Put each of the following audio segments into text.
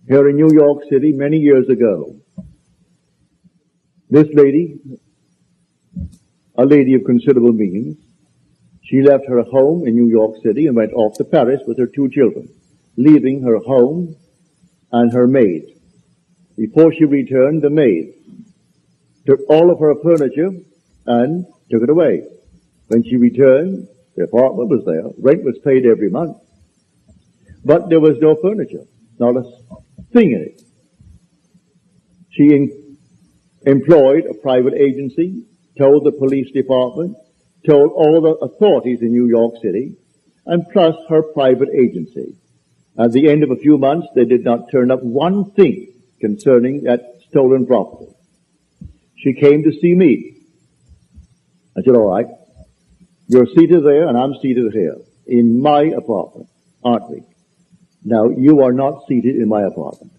here in New York City many years ago. This lady, a lady of considerable means, she left her home in New York City and went off to Paris with her 2 children, leaving her home and her maid. Before she returned, the maid took all of her furniture and took it away. When she returned, the apartment was there. Rent was paid every month. But there was no furniture, not a thing in it. She employed a private agency, told the police department, told all the authorities in New York City, and plus her private agency. At the end of a few months, they did not turn up one thing concerning that stolen property. She came to see me. I said, all right, you're seated there and I'm seated here in my apartment, aren't we? Now, you are not seated in my apartment.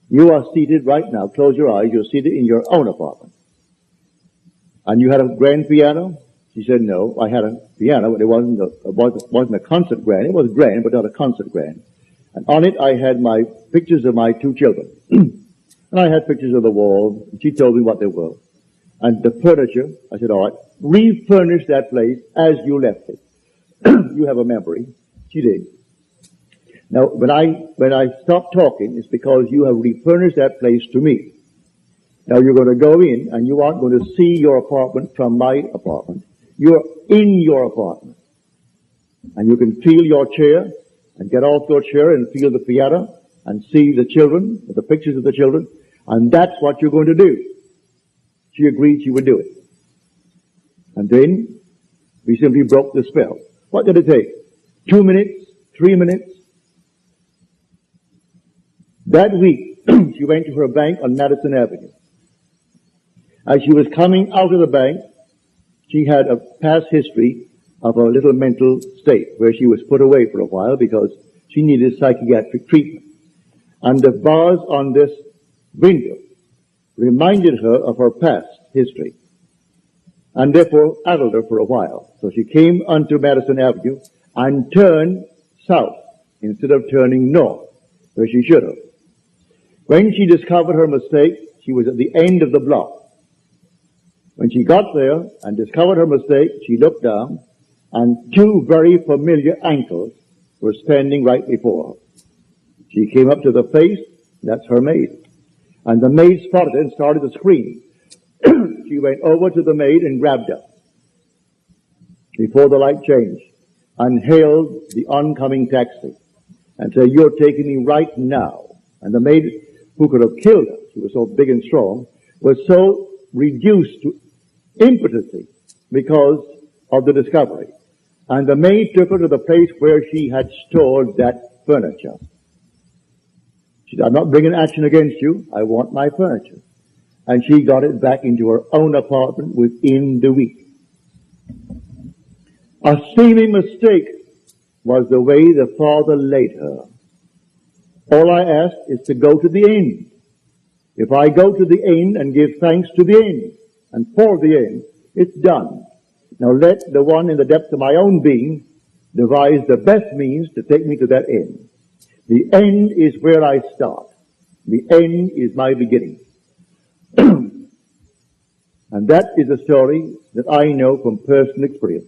You are seated right now. Close your eyes. You're seated in your own apartment. And you had a grand piano? She said, no, I had a piano, but it wasn't a concert grand. It was grand, but not a concert grand. And on it, I had my pictures of my 2 children. And I had pictures of the wall. She told me what they were. And the furniture, I said, all right, refurnish that place as you left it. You have a memory. She did. Now, when I stopped talking, it's because you have refurnished that place to me. Now you're going to go in and you aren't going to see your apartment from my apartment. You're in your apartment. And you can feel your chair and get off your chair and feel the piano and see the children, the pictures of the children, and that's what you're going to do. She agreed she would do it. And then we simply broke the spell. What did it take? 2 minutes? 3 minutes? That week, she went to her bank on Madison Avenue. As she was coming out of the bank, she had a past history of a little mental state where she was put away for a while because she needed psychiatric treatment. And the bars on this window reminded her of her past history and therefore addled her for a while. So she came onto Madison Avenue and turned south instead of turning north, where she should have. When she discovered her mistake, she was at the end of the block. When she got there and discovered her mistake, she looked down, and 2 very familiar ankles were standing right before her. She came up to the face, that's her maid. And the maid spotted it and started to scream. She went over to the maid and grabbed her before the light changed and hailed the oncoming taxi and said, you're taking me right now. And the maid, who could have killed her, she was so big and strong, was so reduced to impotency because of the discovery. And the maid took her to the place where she had stored that furniture. She said, I'm not bringing action against you. I want my furniture. And she got it back into her own apartment within the week. A seeming mistake was the way the Father laid her. All I ask is to go to the end. If I go to the end and give thanks to the end and for the end, it's done. Now let the one in the depths of my own being devise the best means to take me to that end. The end is where I start. The end is my beginning. And that is a story that I know from personal experience.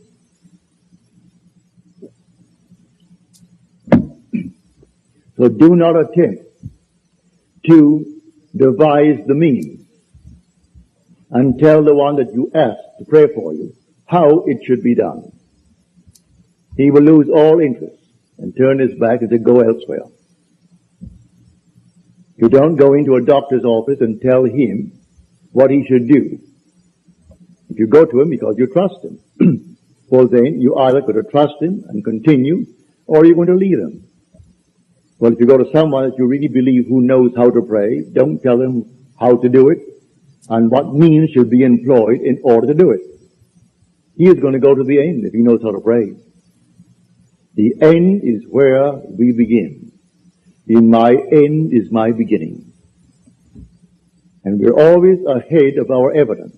So do not attempt to devise the means and tell the one that you ask to pray for you how it should be done. He will lose all interest and turn his back and say, go elsewhere. You don't go into a doctor's office and tell him what he should do. If you go to him because you trust him, well then you either got to trust him and continue, or you're going to leave him. Well, if you go to someone that you really believe who knows how to pray, don't tell him how to do it and what means should be employed in order to do it. He is going to go to the end if he knows how to pray. The end is where we begin. In my end is my beginning. And we're always ahead of our evidence.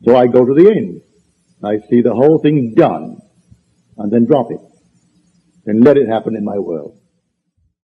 So I go to the end. I see the whole thing done and then drop it and let it happen in my world.